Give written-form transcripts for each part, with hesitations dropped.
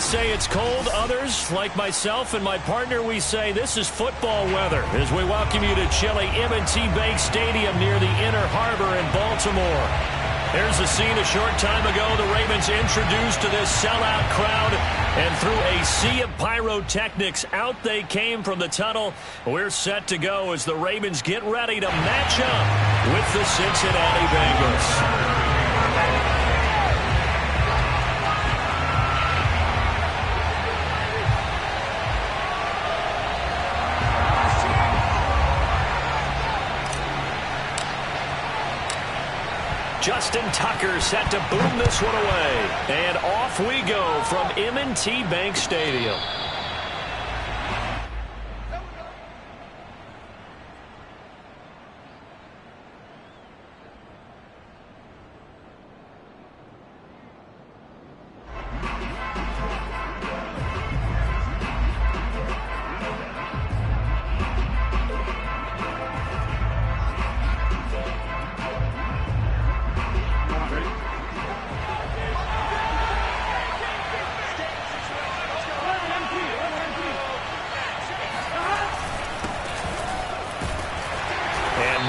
say it's cold. Others, like myself and my partner, we say this is football weather as we welcome you to chilly M&T Bank Stadium near the Inner Harbor in Baltimore. There's a scene a short time ago. The Ravens introduced to this sellout crowd, and through a sea of pyrotechnics, out they came from the tunnel. We're set to go as the Ravens get ready to match up with the Cincinnati Bengals. Justin Tucker set to boom this one away. And off we go from M&T Bank Stadium.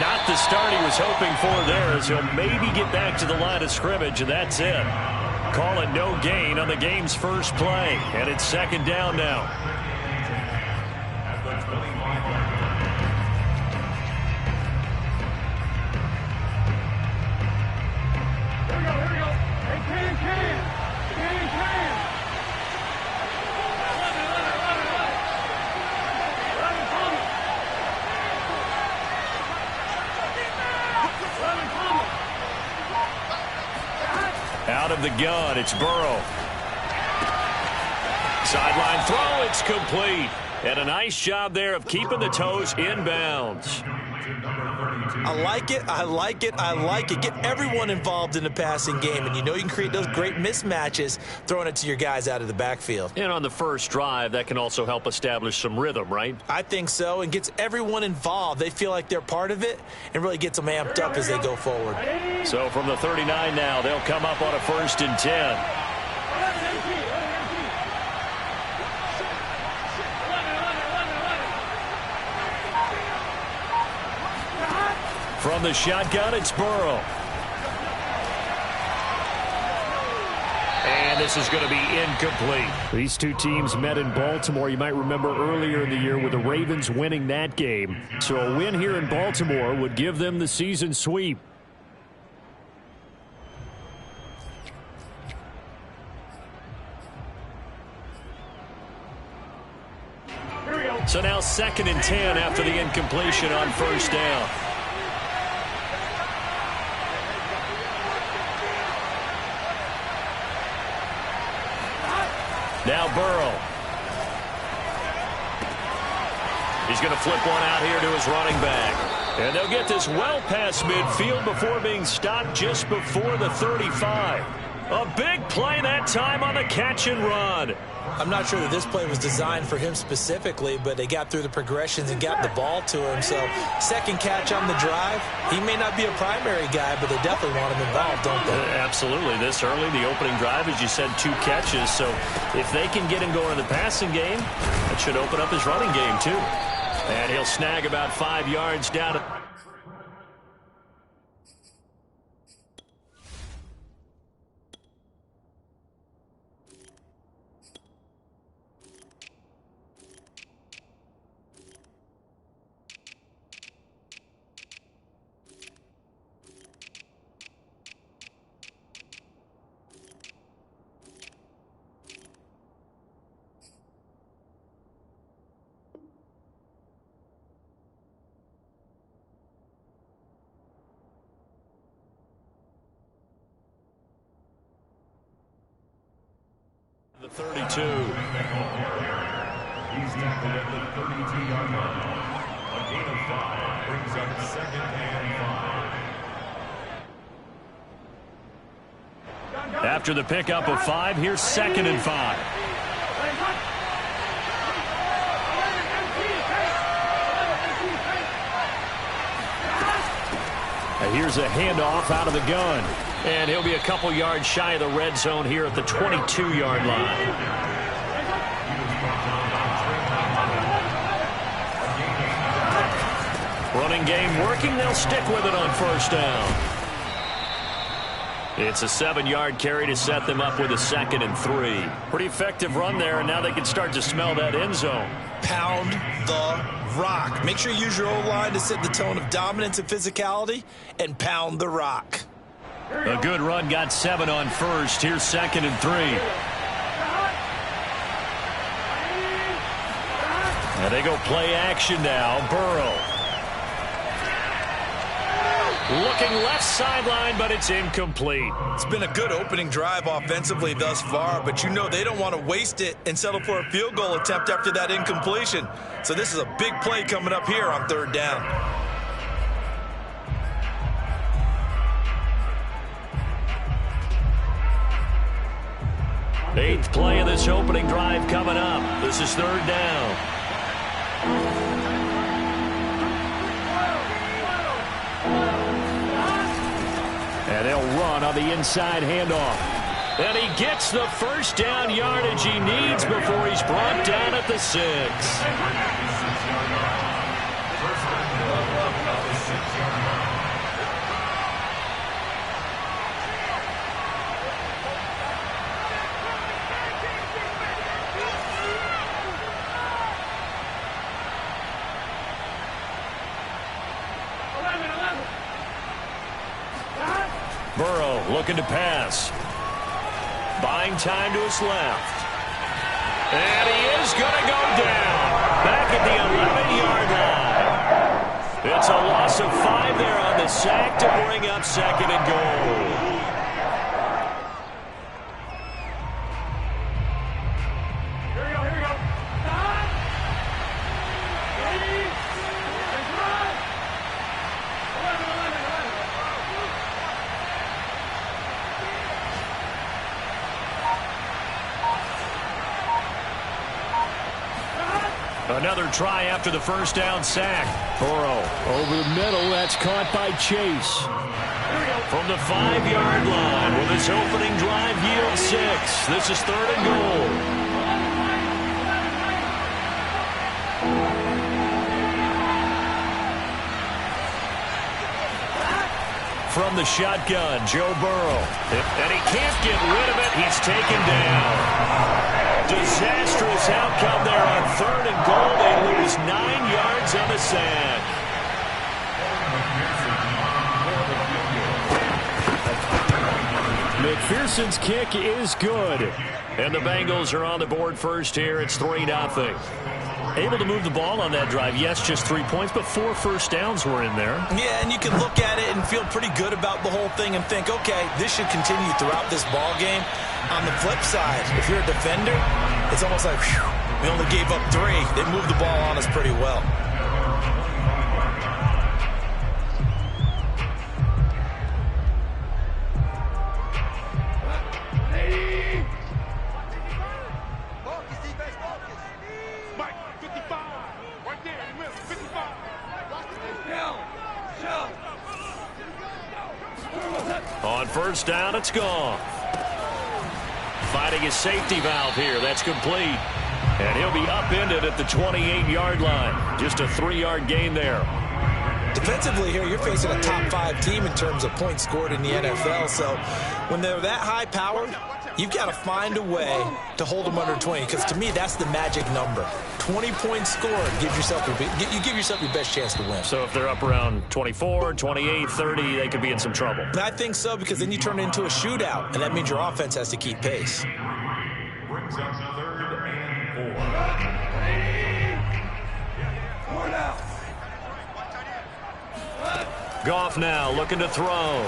Not the start he was hoping for there, as he'll maybe get back to the line of scrimmage, and that's it. Call it no gain on the game's first play, and it's second down now. Out of the gun, it's Burrow. Sideline throw, it's complete. And a nice job there of keeping the toes inbounds. I like it, I like it, I like it. Get everyone involved in the passing game, and you know you can create those great mismatches throwing it to your guys out of the backfield. And on the first drive, that can also help establish some rhythm, right? I think so, and gets everyone involved. They feel like they're part of it and really gets them amped up as they go forward. So from the 39 now, they'll come up on a 1st and 10. From the shotgun, it's Burrow. And this is going to be incomplete. These two teams met in Baltimore. You might remember earlier in the year with the Ravens winning that game. So a win here in Baltimore would give them the season sweep. So now 2nd and 10 after the incompletion on 1st down. Now Burrow. He's going to flip one out here to his running back. And they'll get this well past midfield before being stopped just before the 35. A big play that time on the catch and run. I'm not sure that this play was designed for him specifically, but they got through the progressions and got the ball to him. So, second catch on the drive. He may not be a primary guy, but they definitely want him involved, don't they? Absolutely. This early, the opening drive, as you said, 2 catches. So, if they can get him going in the passing game, that should open up his running game, too. And he'll snag about 5 yards down. The 32. He's tackled at the 32-yard line. A gain of 5 brings up 2nd and 5. After the pickup of 5, here's 2nd and 5. And here's a handoff out of the gun. And he'll be a couple yards shy of the red zone here at the 22-yard line. Running game working. They'll stick with it on first down. It's a 7-yard carry to set them up with a 2nd and 3. Pretty effective run there, and now they can start to smell that end zone. Pound the rock. Make sure you use your O-line to set the tone of dominance and physicality, and pound the rock. A good run got 7 on first. Here's 2nd and 3. And they go play action now. Burrow. Looking left sideline, but it's incomplete. It's been a good opening drive offensively thus far, but you know they don't want to waste it and settle for a field goal attempt after that incompletion. So this is a big play coming up here on 3rd down. Eighth play of this opening drive coming up. This is 3rd down. And they'll run on the inside handoff. And he gets the first down yardage he needs before he's brought down at the 6. Burrow looking to pass. Buying time to his left. And he is going to go down. Back at the 11-yard line. It's a loss of 5 there on the sack to bring up 2nd and goal. Another try after the first down sack. Burrow over the middle. That's caught by Chase. From the 5-yard line with his opening drive yield 6. This is 3rd and goal. From the shotgun, Joe Burrow. And he can't get rid of it. He's taken down. Disastrous outcome there on 3rd and goal. They lose 9 yards on the sack. McPherson's kick is good. And the Bengals are on the board first here. It's 3-0. Able to move the ball on that drive. Yes, just 3 points, but 4 first downs were in there. Yeah, and you can look at it and feel pretty good about the whole thing and think, okay, this should continue throughout this ball game. On the flip side, if you're a defender, it's almost like, whew, we only gave up 3. They moved the ball on us pretty well. On first down, it's gone. Finding his safety valve here. That's complete. And he'll be upended at the 28-yard line. Just a 3-yard gain there. Defensively here, you're facing a top 5 team in terms of points scored in the NFL. So when they're that high-powered, you've got to find a way to hold them under 20. Because to me, that's the magic number. 20 points scored gives yourself you give yourself your best chance to win. So if they're up around 24, 28, 30, they could be in some trouble. I think so, because then you turn it into a shootout, and that means your offense has to keep pace. Brings up 3rd and 4. Goff now looking to throw.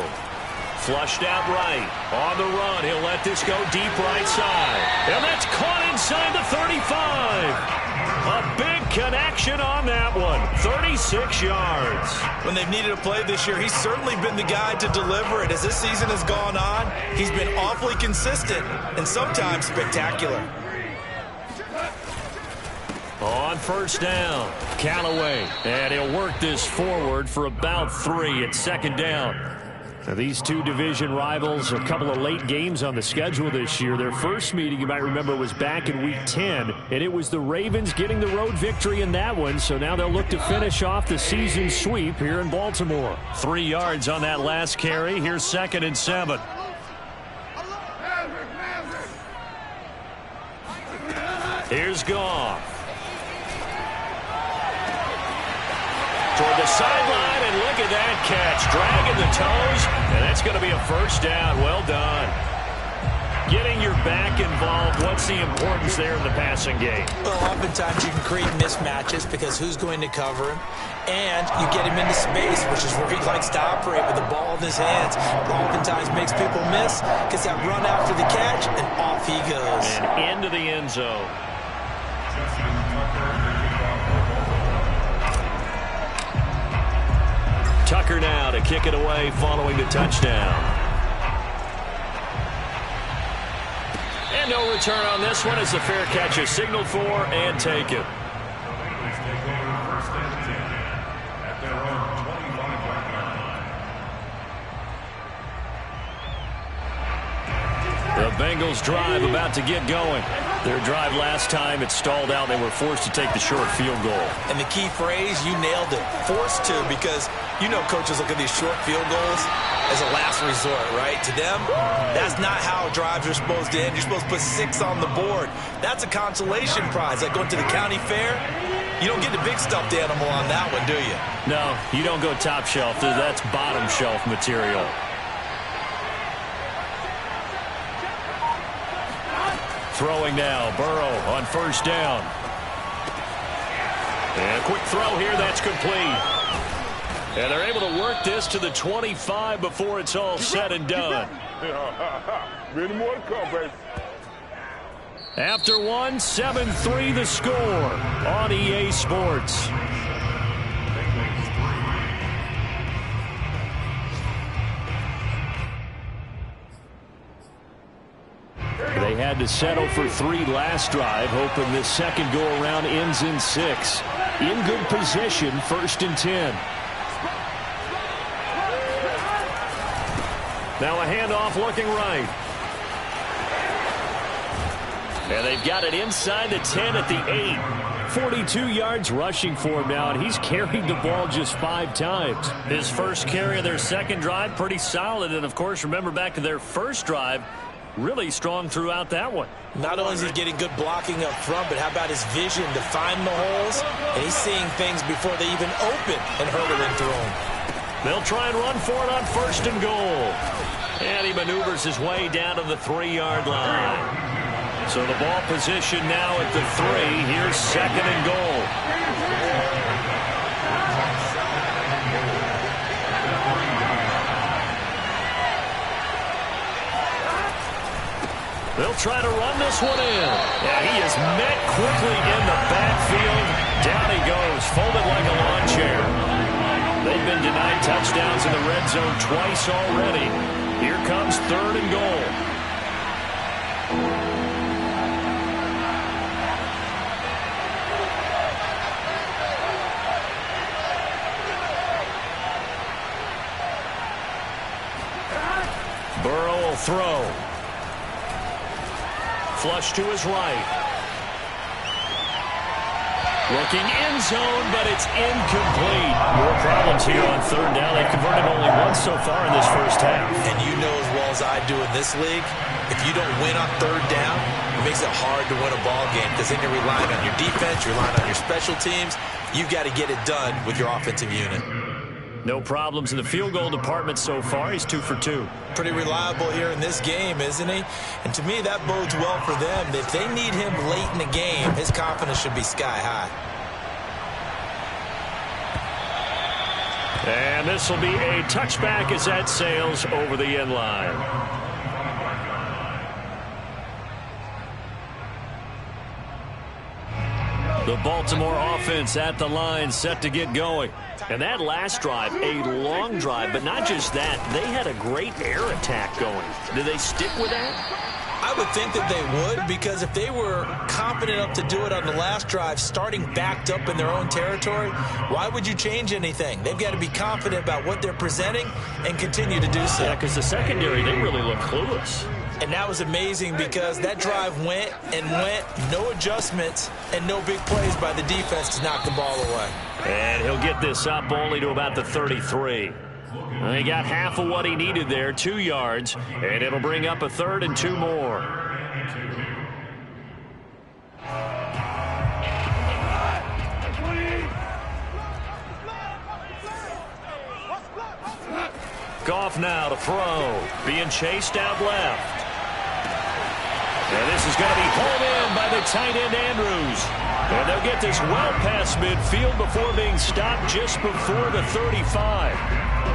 Flushed out right. On the run. He'll let this go deep right side. And that's caught inside the 35. A big connection on that one. 36 yards. When they've needed a play this year, he's certainly been the guy to deliver it. As this season has gone on, he's been awfully consistent and sometimes spectacular. On first down, Callaway. And he'll work this forward for about 3 at 2nd down. Now, these two division rivals, a couple of late games on the schedule this year. Their first meeting, you might remember, was back in Week 10, and it was the Ravens getting the road victory in that one. So now they'll look to finish off the season sweep here in Baltimore. 3 yards on that last carry. Here's 2nd and 7. Here's Goff. Toward the sideline, and look at that catch. Dragging the toes, and that's going to be a first down. Well done. Getting your back involved, what's the importance there in the passing game? Well, oftentimes you can create mismatches because who's going to cover him? And you get him into space, which is where he likes to operate with the ball in his hands. Oftentimes makes people miss, gets that run after the catch, and off he goes. And into the end zone. Tucker now to kick it away following the touchdown. And no return on this one as the fair catch is signaled for and taken. The Bengals drive about to get going. Their drive last time, it stalled out. They were forced to take the short field goal. And the key phrase, you nailed it, forced to, because you know coaches look at these short field goals as a last resort, right? To them, that's not how drives are supposed to end. You're supposed to put 6 on the board. That's a consolation prize. Like going to the county fair, you don't get the big stuffed animal on that one, do you? No, you don't go top shelf. That's bottom shelf material. Throwing now, Burrow on first down. And a quick throw here, that's complete. And they're able to work this to the 25 before it's all said and done. Many more to come, baby. After one, 7-3 the score on EA Sports. They had to settle for 3 last drive, hoping this second go-around ends in 6. In good position, 1st and 10. Now a handoff looking right. And they've got it inside the 10 at the 8. 42 yards rushing for him now, and he's carried the ball just 5 times. His first carry of their second drive, pretty solid. And, of course, remember back to their first drive, really strong throughout that one. Not only is he getting good blocking up front, but how about his vision to find the holes? And he's seeing things before they even open and hurdling through them. They'll try and run for it on 1st and goal. And he maneuvers his way down to the 3-yard line. So the ball position now at the 3. Here's 2nd and goal. They'll try to run this one in. Yeah, he is met quickly in the backfield. Down he goes, folded like a lawn chair. They've been denied touchdowns in the red zone twice already. Here comes 3rd and goal. Burrow will throw. Flush to his right. Looking end zone, but it's incomplete. More problems here on 3rd down. They've converted only once so far in this first half. And you know as well as I do in this league, if you don't win on 3rd down, it makes it hard to win a ball game because then you're relying on your defense, you're relying on your special teams. You've got to get it done with your offensive unit. No problems in the field goal department so far. He's 2 for 2. Pretty reliable here in this game, isn't he? And to me, that bodes well for them. If they need him late in the game, his confidence should be sky high. And this will be a touchback as that sails over the end line. The Baltimore offense at the line, set to get going. And that last drive, a long drive, but not just that. They had a great air attack going. Do they stick with that? I would think that they would, because if they were confident enough to do it on the last drive, starting backed up in their own territory, why would you change anything? They've got to be confident about what they're presenting and continue to do so. Yeah, because the secondary, they really look clueless. And that was amazing because that drive went and went, no adjustments and no big plays by the defense to knock the ball away. And he'll get this up only to about the 33. He got half of what he needed there, 2 yards, and it'll bring up a 3rd and 2 more. Goff now to throw, being chased out left. And this is going to be pulled in by the tight end Andrews. And they'll get this well past midfield before being stopped just before the 35.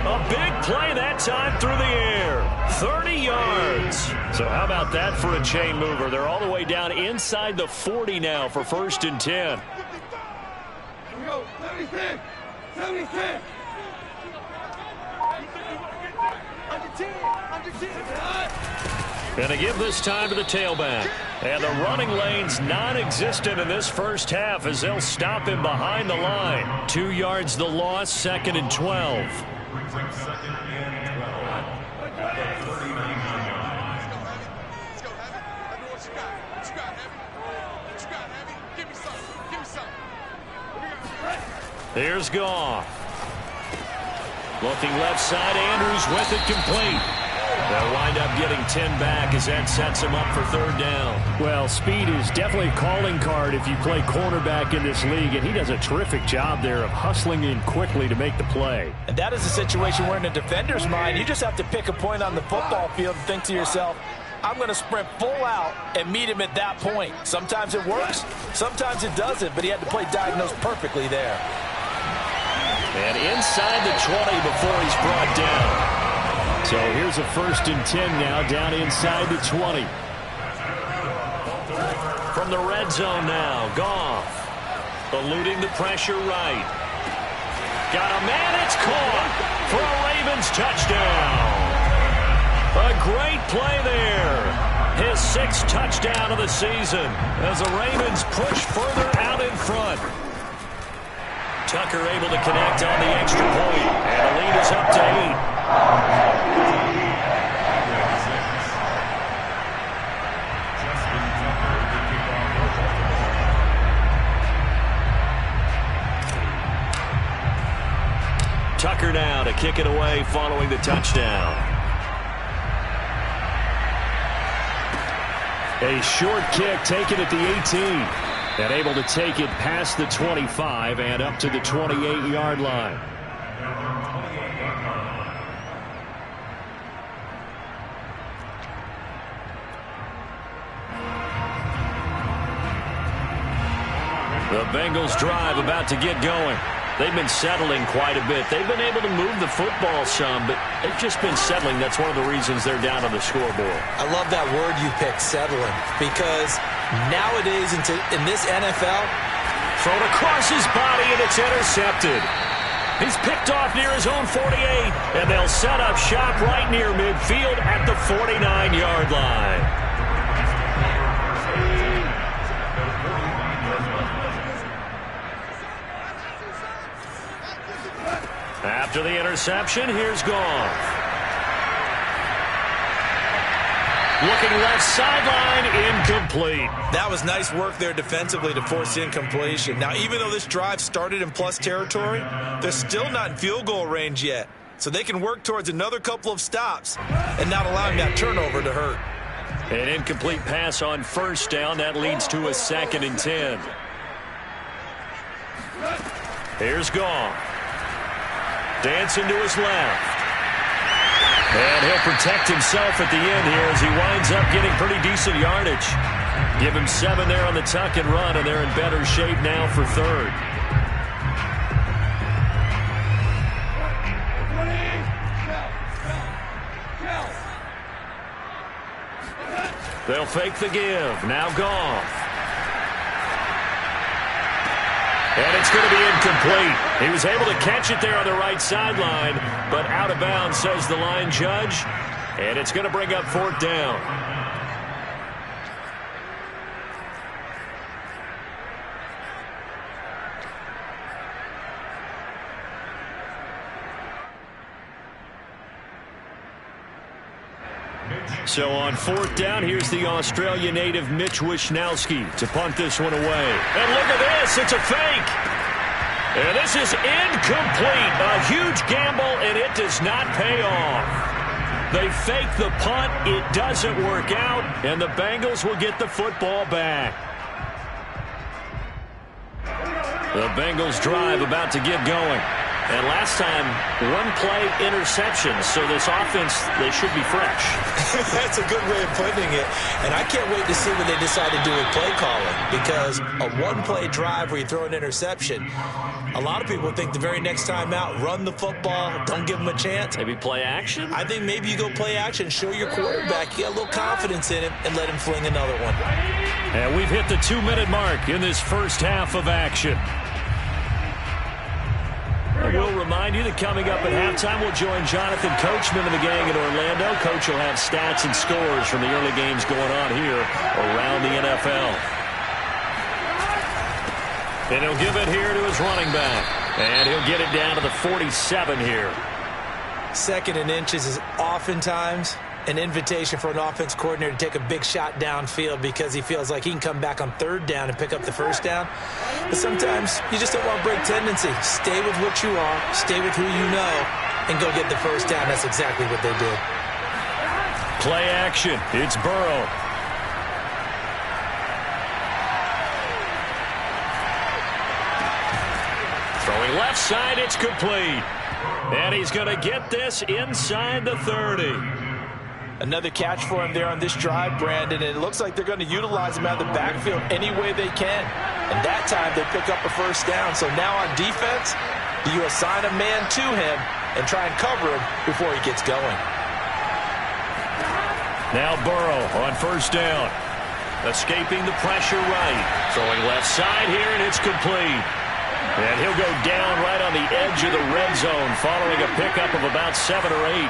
A big play that time through the air. 30 yards. So how about that for a chain mover? They're all the way down inside the 40 now for 1st and 10. Here we go. 76. 76. Under 10. And to give this time to the tailback. And the running lane's non-existent in this first half as they'll stop him behind the line. 2 yards the loss, 2nd and 12. Here's Goff. Looking left side, Andrews with it complete. They'll wind up getting 10 back as that sets him up for 3rd down. Well, speed is definitely a calling card if you play cornerback in this league, and he does a terrific job there of hustling in quickly to make the play. And that is a situation where in a defender's mind, you just have to pick a point on the football field and think to yourself, I'm going to sprint full out and meet him at that point. Sometimes it works, sometimes it doesn't, but he had to play diagnosed perfectly there. And inside the 20 before he's brought down. So here's a 1st and 10 now, down inside the 20. From the red zone now, Goff. Eluding the pressure right. Got a man, it's caught for a Ravens touchdown. A great play there. His 6th touchdown of the season as the Ravens push further out in front. Tucker able to connect on the extra point, and the lead is up to 8. Tucker now to kick it away following the touchdown. A short kick taken at the 18. And able to take it past the 25 and up to the 28-yard line. The Bengals drive about to get going. They've been settling quite a bit. They've been able to move the football some, but they've just been settling. That's one of the reasons they're down on the scoreboard. I love that word you picked, settling, because nowadays in this NFL, thrown across his body, and it's intercepted. He's picked off near his own 48, and they'll set up shop right near midfield at the 49-yard line. After the interception, here's Goff. Looking left sideline, incomplete. That was nice work there defensively to force incompletion. Now, even though this drive started in plus territory, they're still not in field goal range yet. So they can work towards another couple of stops and not allowing that turnover to hurt. An incomplete pass on 1st down. That leads to a 2nd and 10. Here's Goff. Dancing to his left. And he'll protect himself at the end here as he winds up getting pretty decent yardage. Give him 7 there on the tuck and run, and they're in better shape now for 3rd. They'll fake the give. Now Goff. And it's going to be incomplete. He was able to catch it there on the right sideline, but out of bounds, says the line judge. And it's going to bring up 4th down. So on 4th down, here's the Australia native Mitch Wishnowsky to punt this one away. And look at this. It's a fake. And this is incomplete. A huge gamble, and it does not pay off. They fake the punt. It doesn't work out, and the Bengals will get the football back. The Bengals drive about to get going. And last time, 1-play interception, so this offense, they should be fresh. That's a good way of putting it. And I can't wait to see what they decide to do with play calling, because a 1-play drive where you throw an interception, a lot of people think the very next time out, run the football, don't give them a chance. Maybe play action? I think maybe you go play action, show your quarterback you got a little confidence in him, and let him fling another one. And we've hit the 2-minute mark in this first half of action. I will remind you that coming up at halftime, we'll join Jonathan Coachman of the gang in Orlando. Coach will have stats and scores from the early games going on here around the NFL. And he'll give it here to his running back. And he'll get it down to the 47 here. 2nd and inches is oftentimes an invitation for an offense coordinator to take a big shot downfield because he feels like he can come back on 3rd down and pick up the 1st down. But sometimes you just don't want to break tendency. Stay with what you are, stay with who you know, and go get the 1st down. That's exactly what they did. Play action. It's Burrow. Throwing left side, it's complete. And he's going to get this inside the 30. Another catch for him there on this drive, Brandon, and it looks like they're going to utilize him out of the backfield any way they can. And that time they pick up a 1st down. So now on defense, do you assign a man to him and try and cover him before he gets going? Now Burrow on 1st down. Escaping the pressure right. Throwing left side here, and it's complete. And he'll go down right on the edge of the red zone following a pickup of about 7 or 8.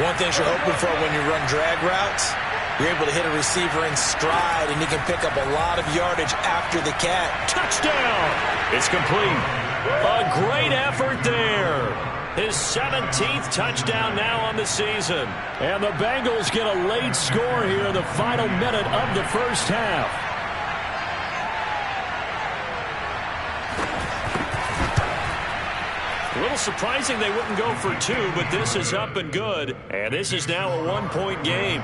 One thing you're hoping for when you run drag routes, you're able to hit a receiver in stride, and he can pick up a lot of yardage after the catch. Touchdown! It's complete. A great effort there. His 17th touchdown now on the season. And the Bengals get a late score here in the final minute of the first half. A little surprising they wouldn't go for 2, but this is up and good. And this is now a 1-point game.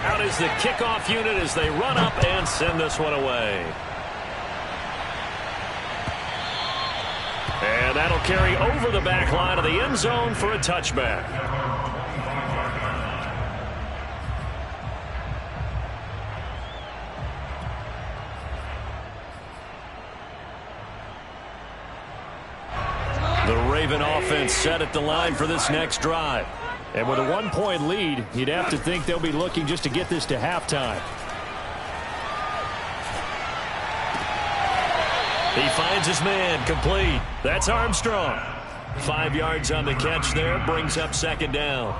Out is the kickoff unit as they run up and send this one away. And that'll carry over the back line of the end zone for a touchback. The Raven offense set at the line for this next drive. And with a 1-point lead, you'd have to think they'll be looking just to get this to halftime. He finds his man, complete. That's Armstrong. 5 yards on the catch there, brings up 2nd down.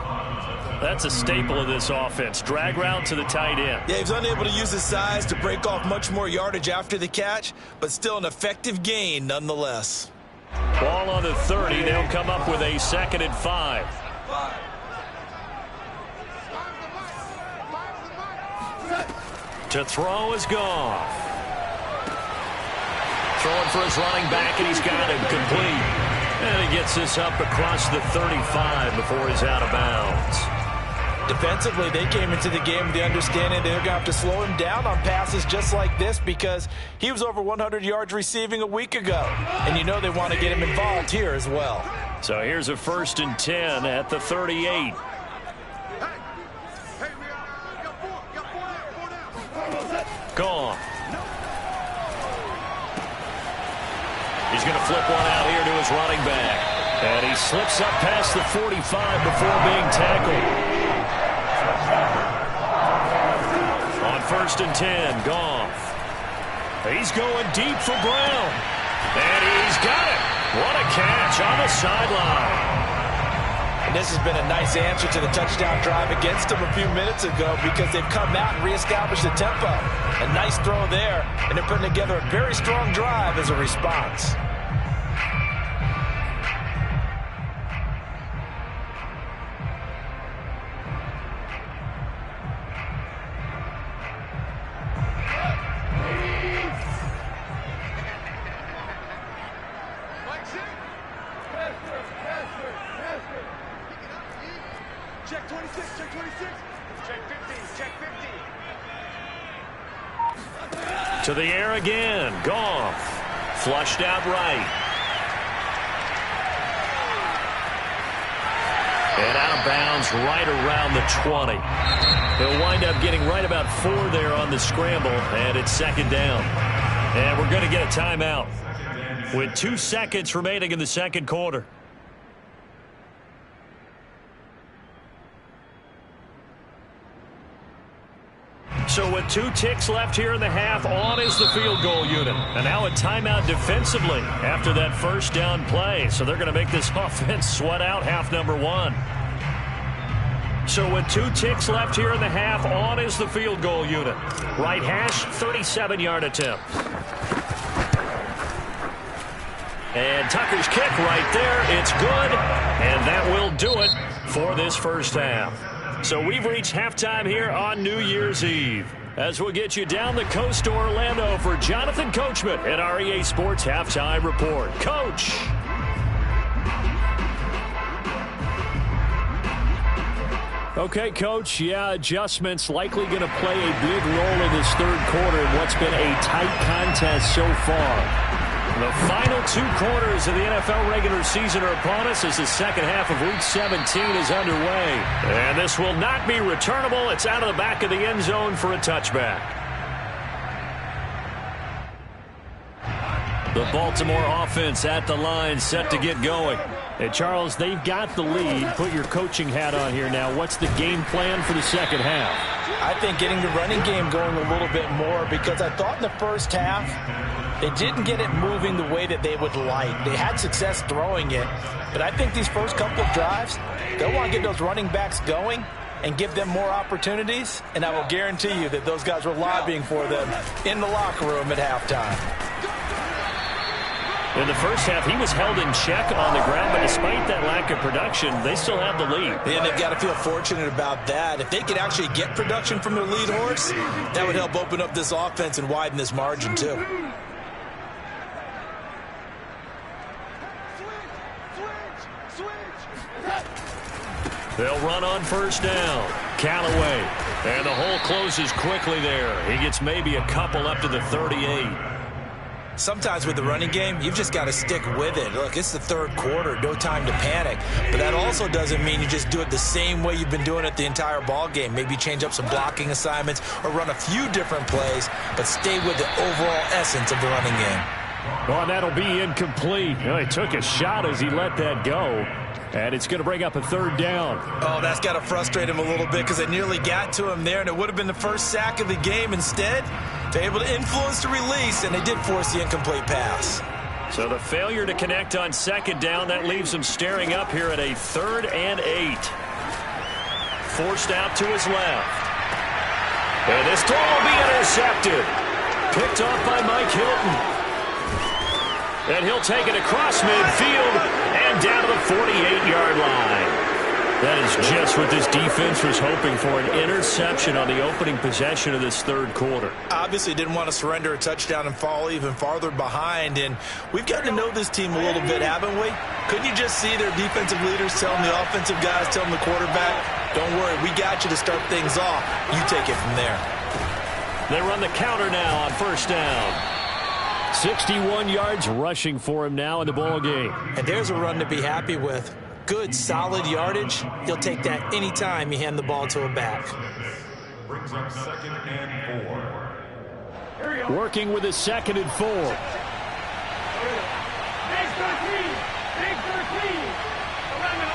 That's a staple of this offense. Drag route to the tight end. Yeah, he's unable to use his size to break off much more yardage after the catch, but still an effective gain nonetheless. Ball on the 30. They'll come up with a 2nd and 5. To throw is Goff. Throwing for his running back, and he's got him complete. And he gets this up across the 35 before he's out of bounds. Defensively, they came into the game with the understanding they're going to have to slow him down on passes just like this because he was over 100 yards receiving a week ago. And you know they want to get him involved here as well. So here's a 1st and 10 at the 38. Gone. He's going to flip one out here to his running back. And he slips up past the 45 before being tackled. On 1st and 10, Goff. He's going deep for Brown. And he's got it. What a catch on the sideline. And this has been a nice answer to the touchdown drive against them a few minutes ago because they've come out and reestablished the tempo. A nice throw there, and they're putting together a very strong drive as a response. Check 26, check 26. Check 50, check 50. To the air again. Goff. Flushed out right. And out of bounds right around the 20. He'll wind up getting right about 4 there on the scramble, and it's second down. And we're going to get a timeout with 2 seconds remaining in the second quarter. So with 2 ticks left here in the half, on is the field goal unit. And now a timeout defensively after that first down play. So they're going to make this offense sweat out half number 1. So with 2 ticks left here in the half, on is the field goal unit. Right hash, 37-yard attempt. And Tucker's kick right there. It's good. And that will do it for this first half. So we've reached halftime here on New Year's Eve. As we'll get you down the coast to Orlando for Jonathan Coachman at our EA Sports Halftime Report. Coach. Okay, Coach. Yeah, adjustments likely going to play a big role in this third quarter in what's been a tight contest so far. The final 2 quarters of the NFL regular season are upon us as the second half of Week 17 is underway. And this will not be returnable. It's out of the back of the end zone for a touchback. The Baltimore offense at the line set to get going. And Charles, they've got the lead. Put your coaching hat on here now. What's the game plan for the second half? I think getting the running game going a little bit more because I thought in the first half they didn't get it moving the way that they would like. They had success throwing it, but I think these first couple of drives, they'll want to get those running backs going and give them more opportunities, and I will guarantee you that those guys were lobbying for them in the locker room at halftime. In the first half, he was held in check on the ground, but despite that lack of production, they still have the lead. And they've got to feel fortunate about that. If they could actually get production from their lead horse, that would help open up this offense and widen this margin too. They'll run on first down. Callaway. And the hole closes quickly there. He gets maybe a couple up to the 38. Sometimes with the running game, you've just got to stick with it. Look, it's the third quarter, no time to panic. But that also doesn't mean you just do it the same way you've been doing it the entire ball game. Maybe change up some blocking assignments or run a few different plays, but stay with the overall essence of the running game. Well, that'll be incomplete. Well, he took a shot as he let that go. And it's going to bring up a third down. Oh, that's got to frustrate him a little bit because they nearly got to him there, and it would have been the first sack of the game. Instead, they're able to influence the release, and they did force the incomplete pass. So the failure to connect on second down, that leaves them staring up here at a 3rd and 8. Forced out to his left. And this throw will be intercepted. Picked off by Mike Hilton. And he'll take it across midfield and down to the 48-yard line. That is just what this defense was hoping for, an interception on the opening possession of this third quarter. Obviously didn't want to surrender a touchdown and fall even farther behind. And we've gotten to know this team a little bit, haven't we? Couldn't you just see their defensive leaders telling the offensive guys, telling the quarterback, don't worry, we got you to start things off. You take it from there. They run the counter now on first down. 61 yards rushing for him now in the ball game. And there's a run to be happy with. Good, solid yardage. He'll take that anytime you hand the ball to a back. Brings up 2nd and 4. Working with a 2nd and 4. Big 13. Big 13. 11.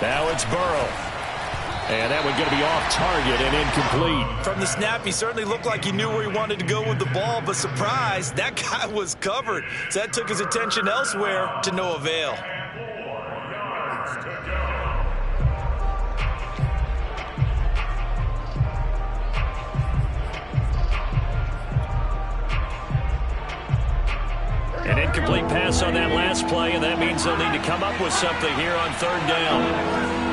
Now it's Burrow. And that one going to be off target and incomplete. From the snap, he certainly looked like he knew where he wanted to go with the ball, but surprise, that guy was covered. So that took his attention elsewhere to no avail. An incomplete pass on that last play, and that means they'll need to come up with something here on third down.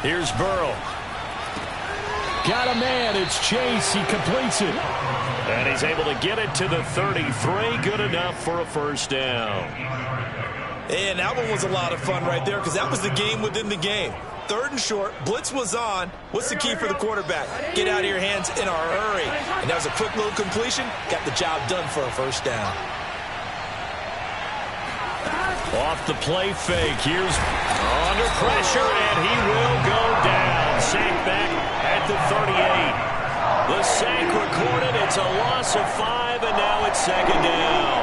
Here's Burrow. Got a man. It's Chase. He completes it. And he's able to get it to the 33. Good enough for a first down. And that one was a lot of fun right there because that was the game within the game. Third and short. Blitz was on. What's the key for the quarterback? Get out of your hands in a hurry. And that was a quick little completion. Got the job done for a first down. Off the play fake. Here's under pressure, and he will go down. Sacked back at the 38. The sack recorded. It's a loss of 5, and now it's second down.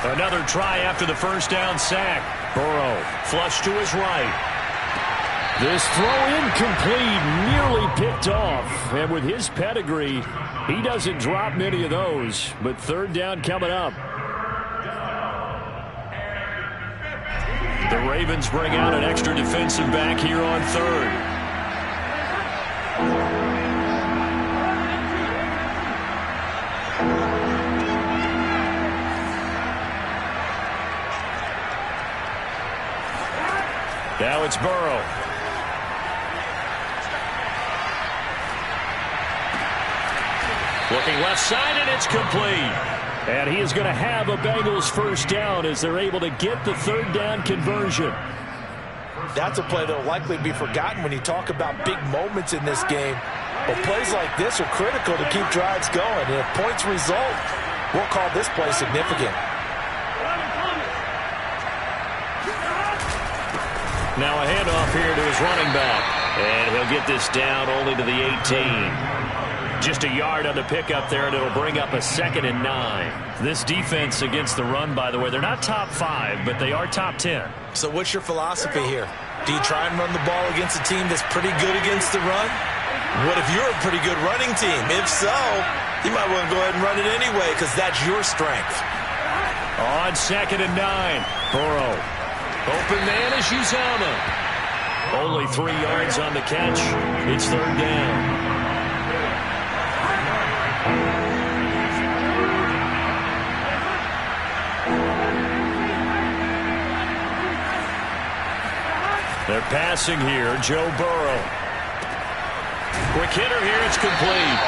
Another try after the first down sack. Burrow flush to his right. This throw incomplete, nearly picked off. And with his pedigree, he doesn't drop many of those. But third down coming up. The Ravens bring out an extra defensive back here on third. Now it's Burrow. Looking left side, and it's complete. And he is going to have a Bengals first down as they're able to get the third down conversion. That's a play that will likely be forgotten when you talk about big moments in this game. But plays like this are critical to keep drives going. And if points result, we'll call this play significant. Now a handoff here to his running back. And he'll get this down only to the 18. Just a yard on the pickup there, and it'll bring up a 2nd and 9. This defense against the run, by the way, they're not top 5, but they are top 10. So what's your philosophy here? Do you try and run the ball against a team that's pretty good against the run? What if you're a pretty good running team? If so, you might want to go ahead and run it anyway because that's your strength. On 2nd and 9, Burrow. Open man is Uzama. Only 3 yards on the catch. It's third down. They're passing here. Joe Burrow. Quick hitter here. It's complete.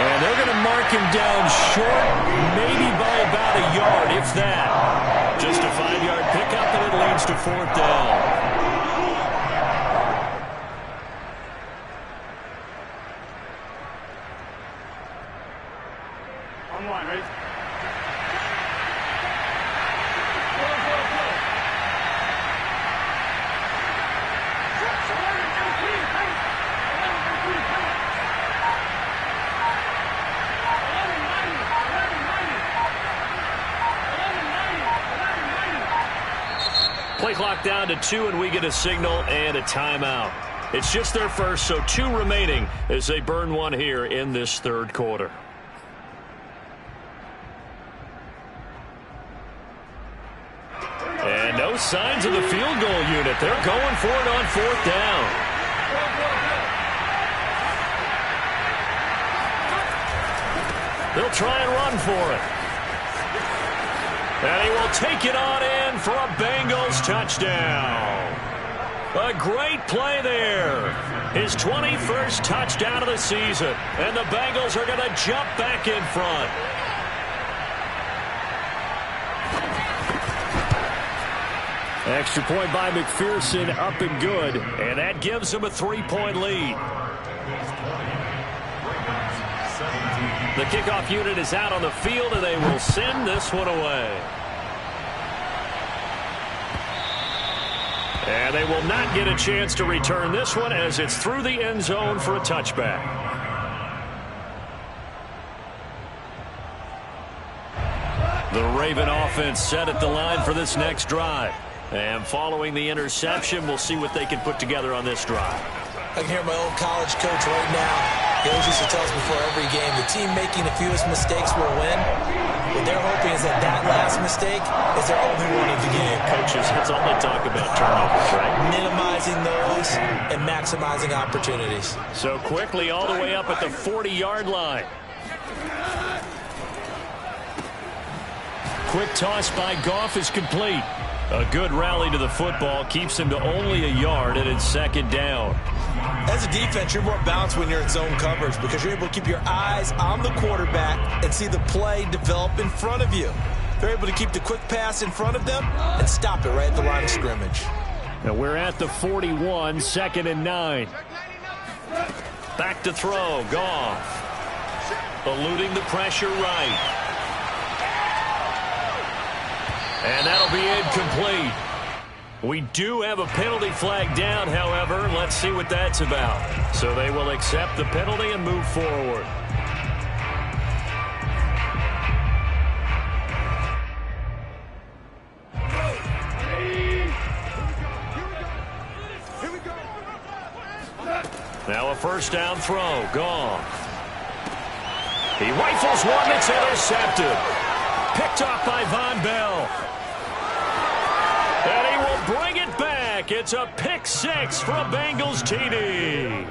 And they're going to mark him down short, maybe by about a yard, if that. Just a 5-yard pickup, and it leads to fourth down. Play clock down to 2, and we get a signal and a timeout. It's just their first, so 2 remaining as they burn one here in this third quarter. And no signs of the field goal unit. They're going for it on fourth down. They'll try and run for it. And he will take it on in for a Bengals touchdown. A great play there. His 21st touchdown of the season. And the Bengals are going to jump back in front. Extra point by McPherson, up and good. And that gives them a 3-point lead. The kickoff unit is out on the field, and they will send this one away. And they will not get a chance to return this one as it's through the end zone for a touchback. The Raven offense set at the line for this next drive. And following the interception, we'll see what they can put together on this drive. I can hear my old college coach right now. He always used to tell us before every game, the team making the fewest mistakes will win. What they're hoping is that that last mistake is their only one of the game. Coaches, that's all they talk about, turnovers, right? Minimizing those and maximizing opportunities. So quickly all the way up at the 40-yard line. Quick toss by Goff is complete. A good rally to the football keeps him to only a yard, and it's second down. As a defense, you're more balanced when you're in zone coverage because you're able to keep your eyes on the quarterback and see the play develop in front of you. They're able to keep the quick pass in front of them and stop it right at the line of scrimmage. Now we're at the 41, 2nd and 9. Back to throw, Goff. Eluding the pressure right. And that'll be incomplete. We do have a penalty flag down, however. Let's see what that's about. So they will accept the penalty and move forward. Now a first down throw. Goff. He rifles one that's intercepted. Picked off by Von Bell. And he will bring it back. It's a pick six for a Bengals TD.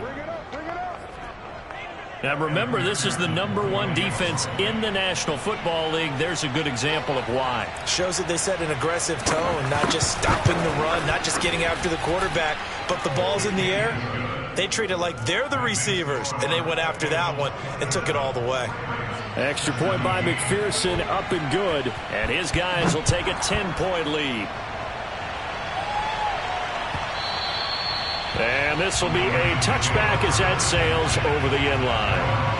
Now remember, this is the #1 defense in the National Football League. There's a good example of why. Shows that they set an aggressive tone, not just stopping the run, not just getting after the quarterback, but the ball's in the air. They treat it like they're the receivers, and they went after that one and took it all the way. Extra point by McPherson, up and good. And his guys will take a 10-point lead. And this will be a touchback as that sails over the end line.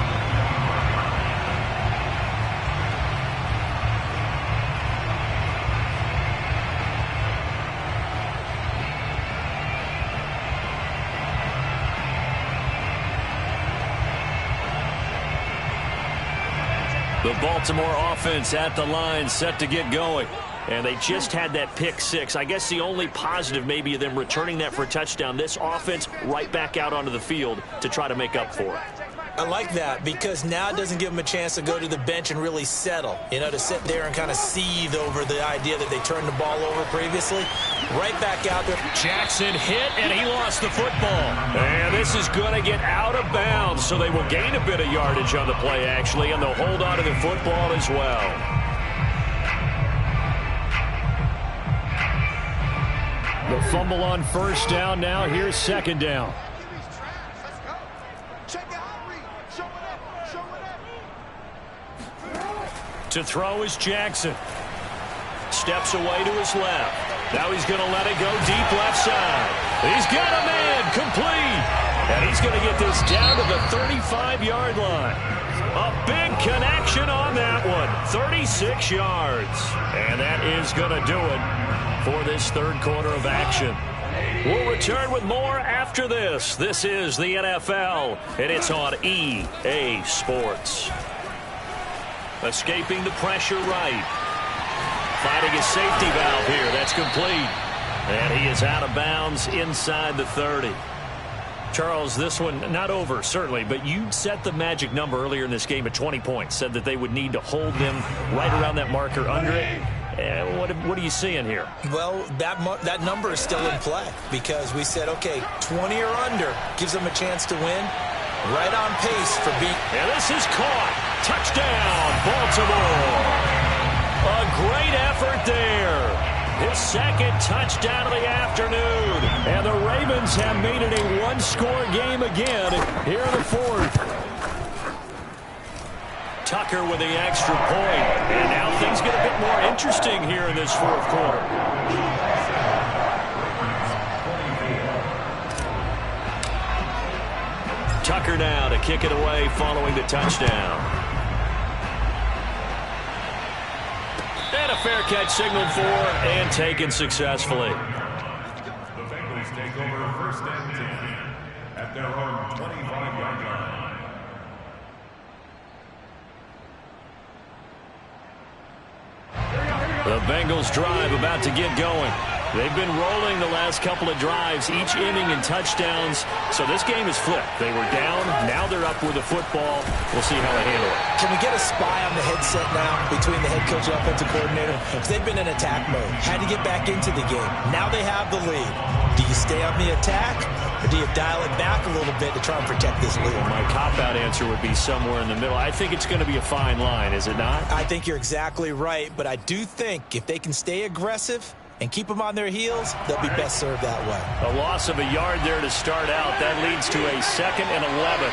The Baltimore offense at the line, set to get going. And they just had that pick six. I guess the only positive maybe of them returning that for a touchdown. This offense right back out onto the field to try to make up for it. I like that because now it doesn't give them a chance to go to the bench and really settle. You know, to sit there and kind of seethe over the idea that they turned the ball over previously. Right back out there. Jackson hit, and he lost the football. And this is going to get out of bounds, so they will gain a bit of yardage on the play, actually, and they'll hold on to the football as well. The fumble on first down. Now here's second down. To throw is Jackson. Steps away to his left. Now he's going to let it go deep left side. He's got a man complete. And he's going to get this down to the 35-yard line. A big connection on that one. 36 yards. And that is going to do it for this third quarter of action. We'll return with more after this. This is the NFL, and it's on EA Sports. Escaping the pressure right. Finding his safety valve here. That's complete. And he is out of bounds inside the 30. Charles, this one not over, certainly, but you set the magic number earlier in this game at 20 points. Said that they would need to hold them right around that marker under it. What are you seeing here? Well, that number is still in play because we said, okay, 20 or under gives them a chance to win. Right on pace for beat. And this is caught. Touchdown, Baltimore. A great effort there. Bengals' second touchdown of the afternoon. And the Ravens have made it a one-score game again here in the fourth. Tucker with the extra point. And now things get a bit more interesting here in this fourth quarter. Tucker now to kick it away following the touchdown. And a fair catch signaled for and taken successfully. The Bengals take over first and 10 at their own 25-yard line. The Bengals drive about to get going. They've been rolling the last couple of drives, each inning in touchdowns. So this game is flipped. They were down. Now they're up with the football. We'll see how they handle it. Can we get a spy on the headset now between the head coach and offensive coordinator? Because they've been in attack mode. Had to get back into the game. Now they have the lead. Do you stay on the attack, or do you dial it back a little bit to try and protect this lead? Well, my cop-out answer would be somewhere in the middle. I think it's going to be a fine line, is it not? I think you're exactly right, but I do think if they can stay aggressive and keep them on their heels, they'll be best served that way. A loss of a yard there to start out. That leads to a 2nd and 11.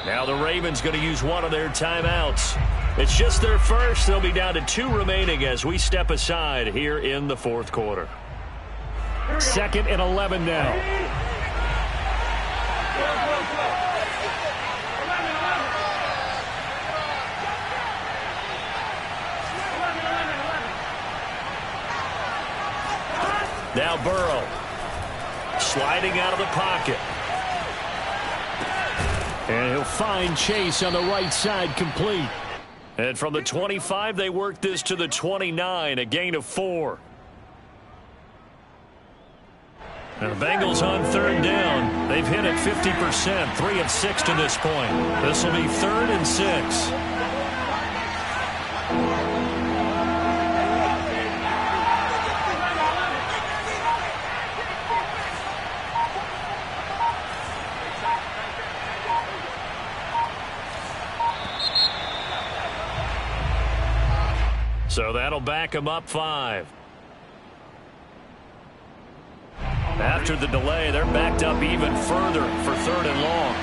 Now the Ravens going to use one of their timeouts. It's just their first. They'll be down to 2 remaining as we step aside here in the fourth quarter. 2nd and 11 now. Now Burrow sliding out of the pocket. And he'll find Chase on the right side complete. And from the 25, they work this to the 29, a gain of 4. And the Bengals on 3rd down. They've hit it 50%, 3 of 6 to this point. This will be 3rd and 6. So that'll back them up 5. After the delay, they're backed up even further for 3rd and long.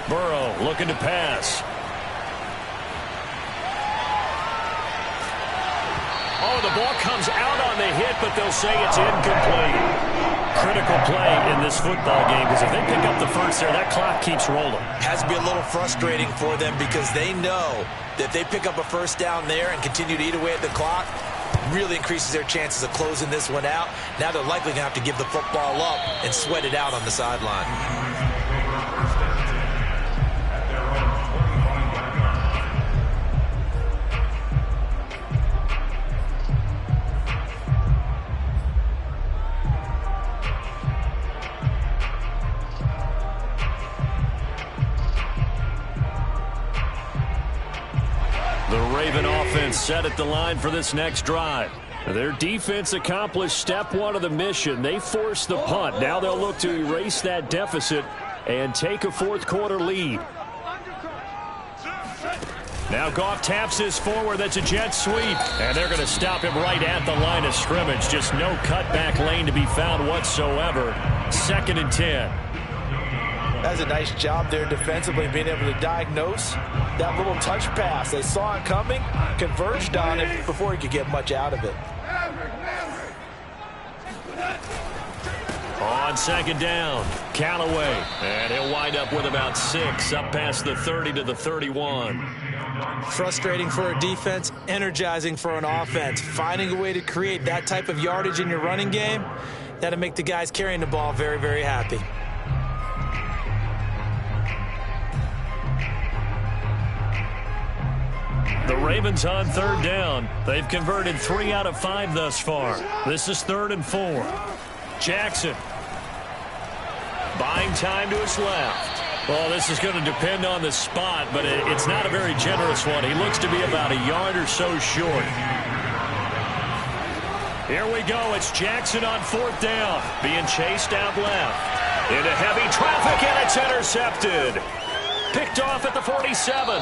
Burrow looking to pass. Oh, the ball comes out on the hit, but they'll say it's incomplete. Critical play in this football game, because if they pick up the first there, that clock keeps rolling. Has to be a little frustrating for them because they know that if they pick up a first down there and continue to eat away at the clock, really increases their chances of closing this one out. Now they're likely going to have to give the football up and sweat it out on the sideline. Set at the line for this next drive. Their defense accomplished step 1 of the mission. They forced the punt. Now they'll look to erase that deficit and take a fourth quarter lead. Now Goff taps this forward. That's a jet sweep. And they're going to stop him right at the line of scrimmage. Just no cutback lane to be found whatsoever. 2nd and 10. That's a nice job there defensively, being able to diagnose that little touch pass. They saw it coming, converged on it before he could get much out of it. On 2nd down, Callaway. And he'll wind up with about 6, up past the 30 to the 31. Frustrating for a defense, energizing for an offense. Finding a way to create that type of yardage in your running game, that'll make the guys carrying the ball very, very happy. The Ravens on third down. They've converted 3 out of 5 thus far. This is 3rd and 4. Jackson. Buying time to his left. Well, this is going to depend on the spot, but it's not a very generous one. He looks to be about a yard or so short. Here we go. It's Jackson on 4th down. Being chased out left. Into heavy traffic, and it's intercepted. Picked off at the 47.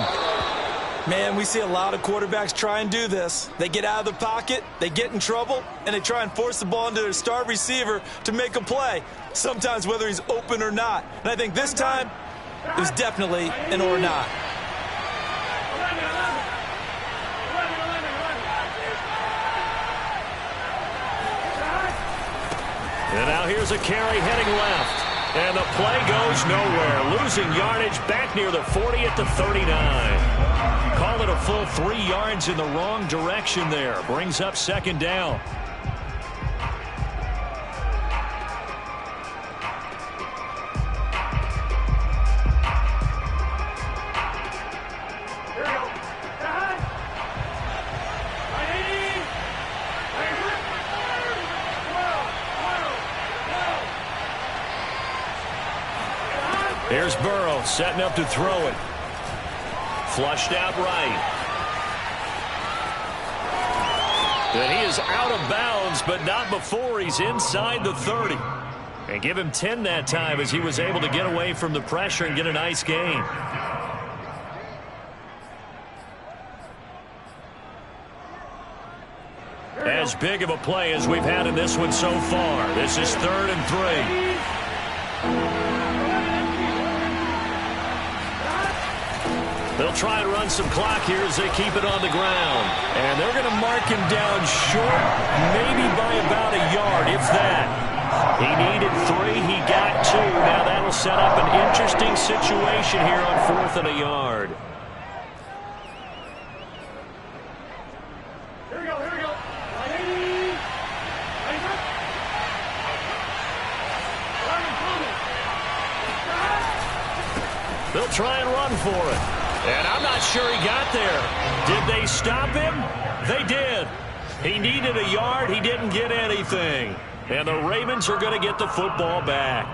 Man, we see a lot of quarterbacks try and do this. They get out of the pocket, they get in trouble, and they try and force the ball into their star receiver to make a play, sometimes whether he's open or not. And I think this time, it was definitely an or not. And now here's a carry heading left. And the play goes nowhere. Losing yardage back near the 40 at the 39. Call it a full 3 yards in the wrong direction there. Brings up 2nd down. Here's Burrow setting up to throw it. Flushed out right. And he is out of bounds, but not before he's inside the 30. And give him 10 that time as he was able to get away from the pressure and get a nice gain. As big of a play as we've had in this one so far. This is 3rd and 3. They'll try and run some clock here as they keep it on the ground. And they're going to mark him down short, maybe by about a yard, if that. He needed 3. He got 2. Now that'll set up an interesting situation here on 4th and a yard. Here we go, here we go. They'll try and run for it. And I'm not sure he got there. Did they stop him? They did. He needed a yard. He didn't get anything. And the Ravens are going to get the football back.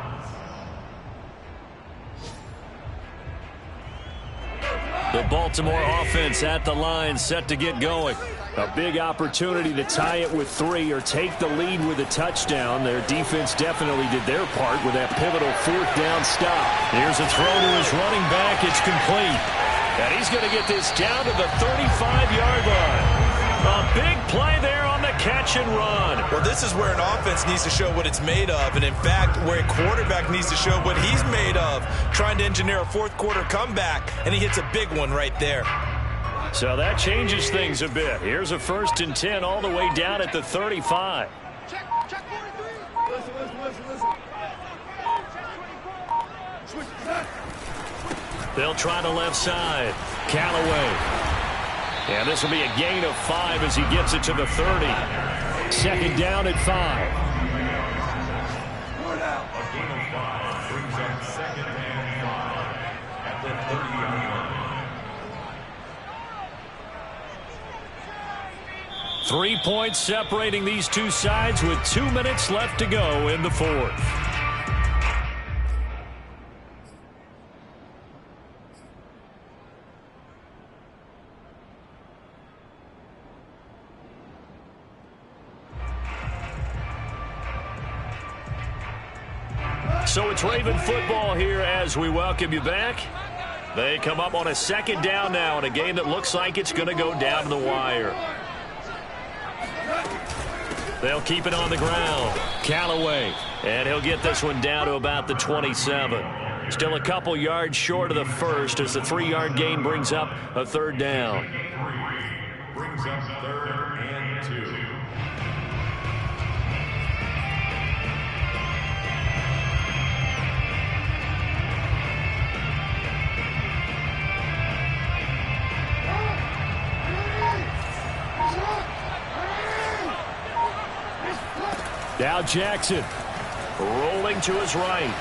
The Baltimore offense at the line, set to get going. A big opportunity to tie it with 3 or take the lead with a touchdown. Their defense definitely did their part with that pivotal 4th down stop. Here's a throw to his running back. It's complete. And he's going to get this down to the 35-yard line. A big play there on the catch and run. Well, this is where an offense needs to show what it's made of. And, in fact, where a quarterback needs to show what he's made of. Trying to engineer a 4th-quarter comeback, and he hits a big one right there. So that changes things a bit. Here's a 1st and 10 all the way down at the 35. Check 43. Listen. Switch. They'll try the left side. Callaway. And this will be a gain of 5 as he gets it to the 30. 2nd down at 5. A gain of 5 brings up 2nd and 5 at the 30-yard line. 3 points separating these two sides with 2 minutes left to go in the 4th. So it's Raven football here as we welcome you back. They come up on a 2nd down now in a game that looks like it's going to go down to the wire. They'll keep it on the ground. Callaway. And he'll get this one down to about the 27. Still a couple yards short of the 1st as the 3-yard gain brings up a 3rd down. Brings up 3rd and 2. Now Jackson rolling to his right.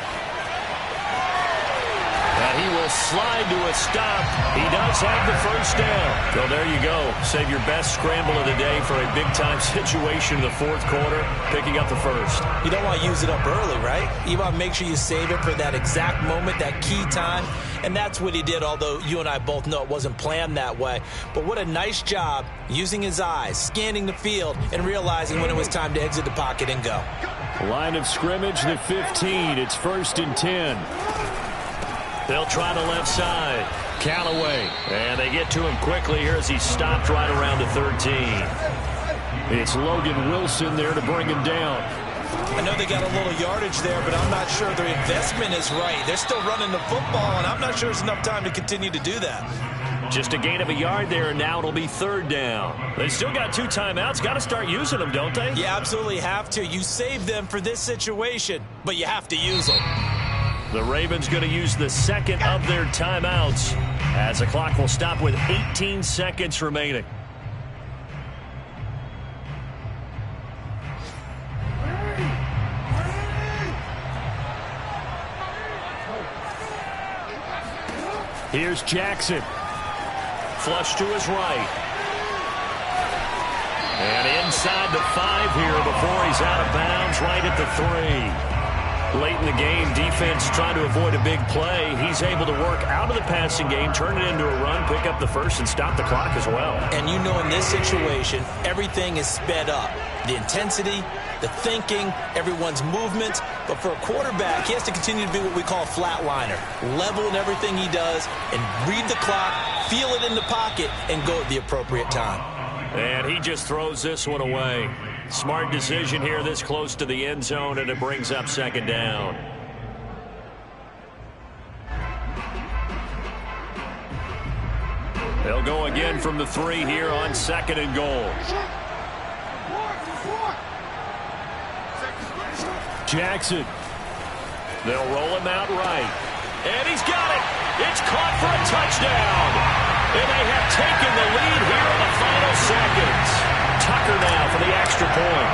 And he will slide to a stop. He does have the first down. So there you go. Save your best scramble of the day for a big-time situation in the fourth quarter, picking up the first. You don't want to use it up early, right? You want to make sure you save it for that exact moment, that key time. And that's what he did, although you and I both know it wasn't planned that way. But what a nice job using his eyes, scanning the field, and realizing when it was time to exit the pocket and go. Line of scrimmage, the 15. It's 1st and 10. They'll try the left side. Callaway. And they get to him quickly here as he stopped right around the 13. It's Logan Wilson there to bring him down. I know they got a little yardage there, but I'm not sure their investment is right. They're still running the football, and I'm not sure there's enough time to continue to do that. Just a gain of a yard there, and now it'll be 3rd down. They still got 2 timeouts. Got to start using them, don't they? You absolutely have to. You save them for this situation, but you have to use them. The Ravens going to use the second of their timeouts as the clock will stop with 18 seconds remaining. Here's Jackson. Flush to his right. And inside the 5 here before he's out of bounds, right at the 3. Late in the game, defense trying to avoid a big play. He's able to work out of the passing game, turn it into a run, pick up the first, and stop the clock as well. And you know in this situation, everything is sped up. The intensity, the thinking, everyone's movements. But for a quarterback, he has to continue to be what we call a flatliner. Level in everything he does and read the clock, feel it in the pocket, and go at the appropriate time. And he just throws this one away. Smart decision here this close to the end zone, and it brings up 2nd down. They'll go again from the 3 here on 2nd and goal. Jackson. They'll roll him out right. And he's got it. It's caught for a touchdown. And they have taken the lead here in the final seconds. Tucker now for the extra point.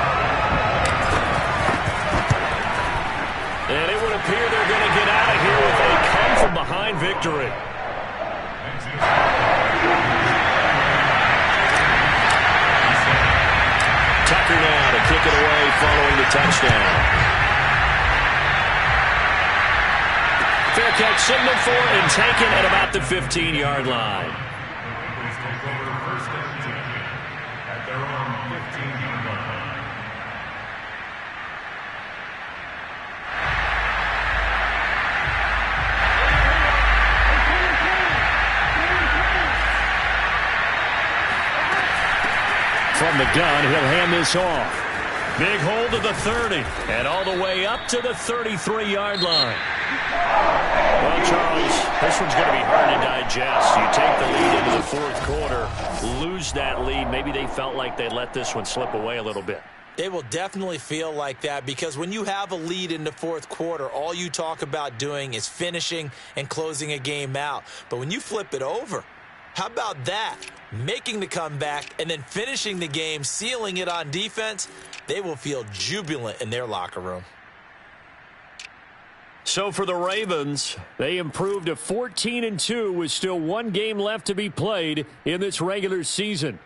And it would appear they're going to get out of here with a come-from-behind victory. Tucker now to kick it away following the touchdown. Fair catch signaled for and taken at about the 15-yard line. From the gun, he'll hand this off. Big hold of the 30 and all the way up to the 33-yard line. Well, Charles, this one's going to be hard to digest. You take the lead into the fourth quarter, lose that lead. Maybe they felt like they let this one slip away a little bit. They will definitely feel like that because when you have a lead in the fourth quarter, all you talk about doing is finishing and closing a game out. But when you flip it over, how about that? Making the comeback and then finishing the game, sealing it on defense, they will feel jubilant in their locker room. So for the Ravens, they improved to 14-2 with still one game left to be played in this regular season.